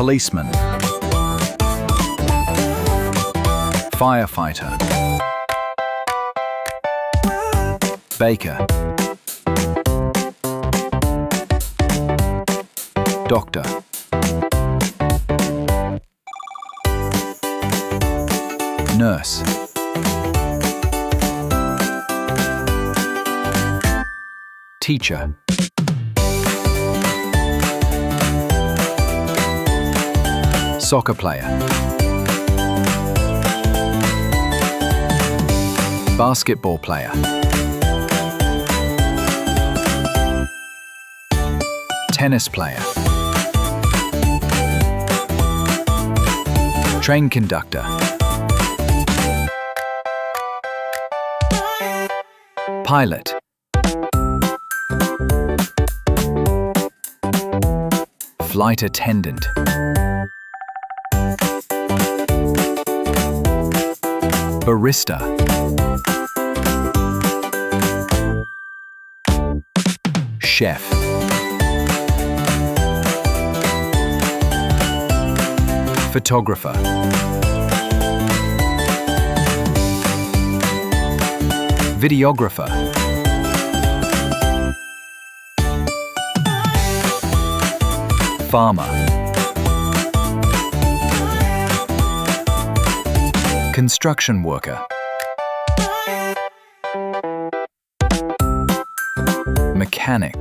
policeman, firefighter, baker, doctor, nurse, teacher, soccer player, basketball player, tennis player, train conductor, pilot, flight attendant, barista, chef, photographer, videographer, farmer, construction worker, mechanic,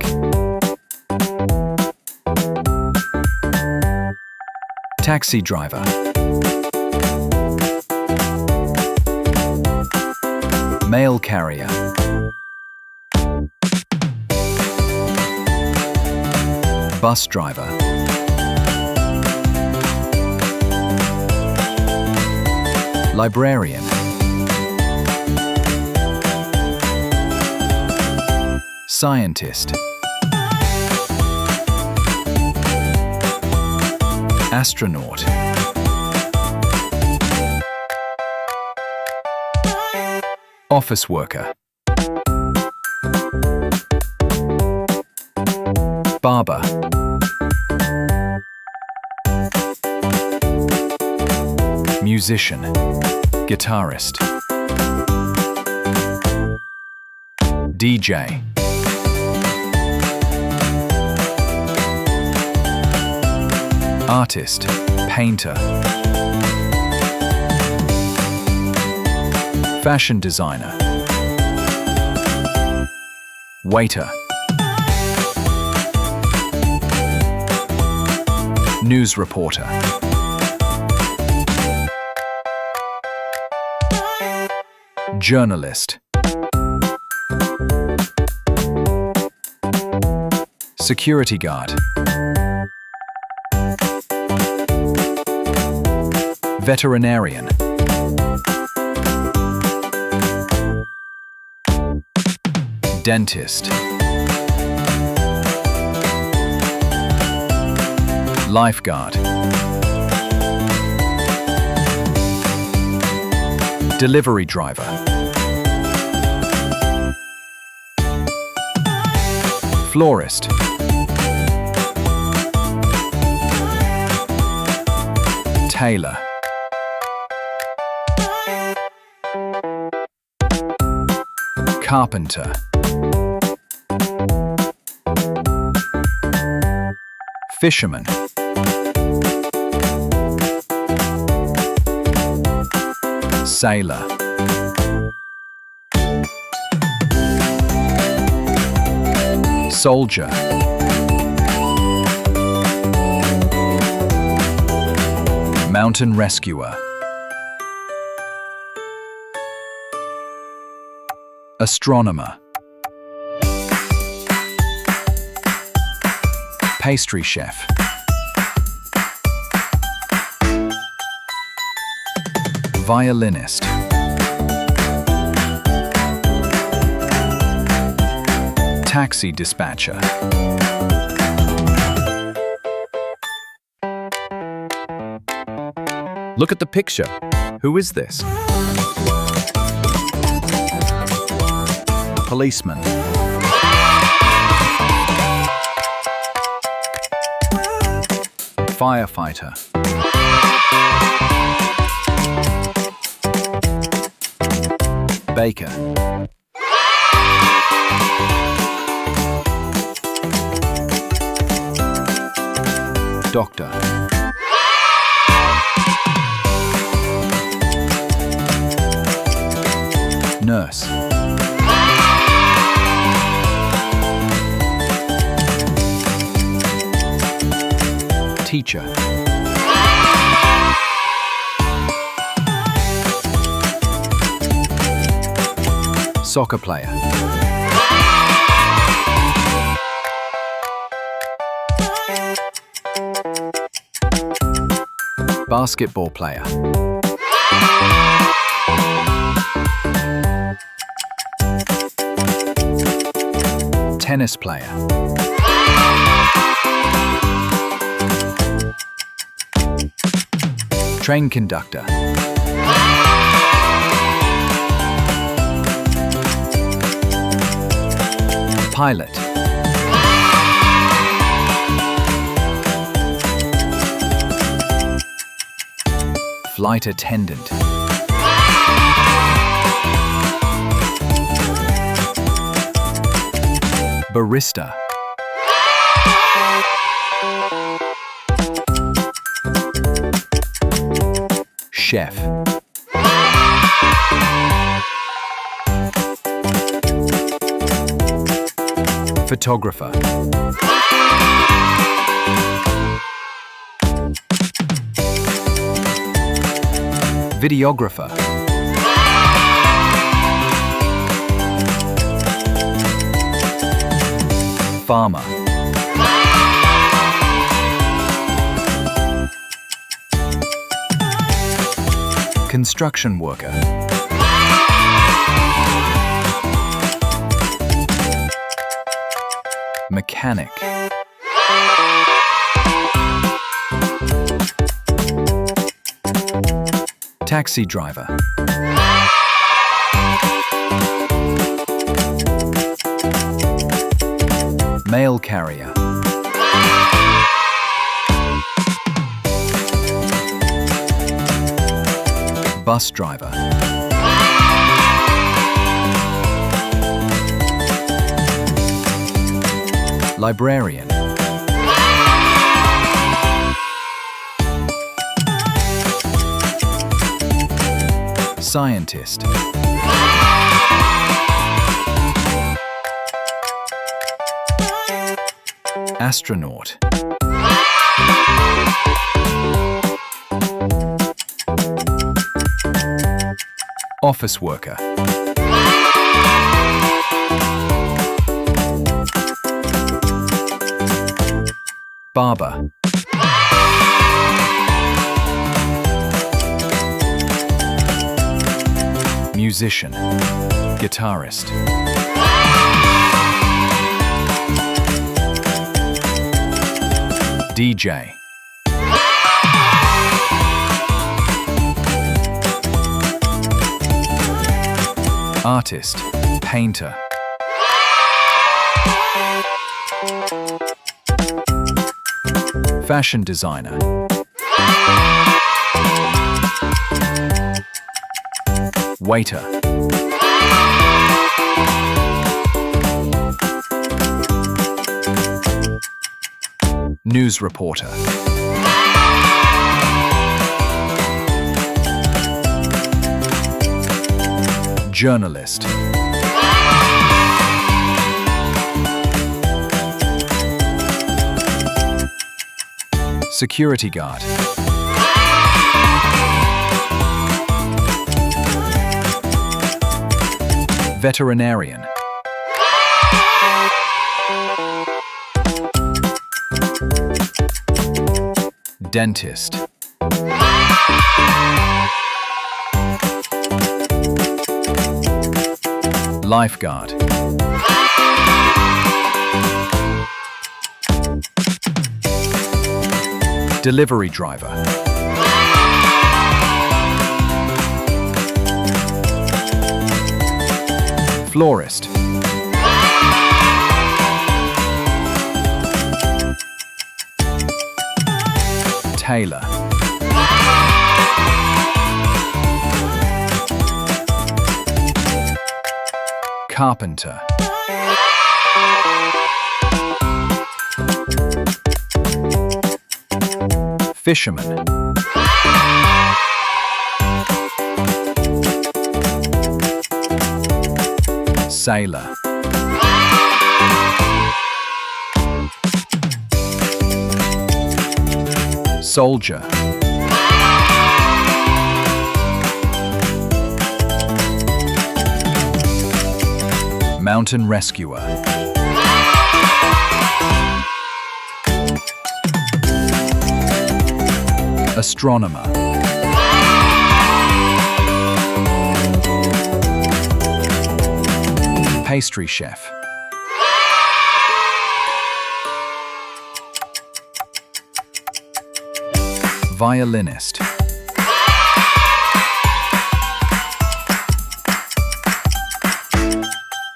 taxi driver, mail carrier, bus driver, librarian, scientist, astronaut, office worker, barber, musician, guitarist, DJ, artist, painter, fashion designer, waiter, news reporter, journalist, security guard, veterinarian, dentist, lifeguard, delivery driver, florist, tailor, carpenter, fisherman, sailor, soldier, mountain rescuer, astronomer, pastry chef, violinist, taxi dispatcher, look at the picture. Who is this? Policeman, Firefighter. Baker. Doctor. Nurse. Teacher. Soccer player. Basketball player. Tennis player. Train conductor. Pilot. Flight attendant. Barista. Chef. Photographer. Videographer. Farmer. Construction worker. Mechanic. Taxi driver. Mail carrier. Bus driver. Librarian. Scientist. Astronaut. Office worker. Barber. Musician. Guitarist. DJ. Artist. Painter. Fashion designer. Waiter. News reporter. Journalist. Security guard. Veterinarian. Dentist. Lifeguard. Delivery driver. Florist. tailor, carpenter, fisherman, sailor, soldier, mountain rescuer, astronomer, pastry chef, violinist,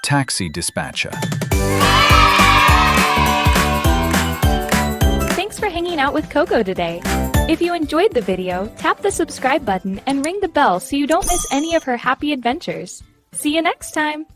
taxi dispatcher. Thanks for hanging out with Coco today. If you enjoyed the video, tap the subscribe button and ring the bell so you don't miss any of her happy adventures. See you next time!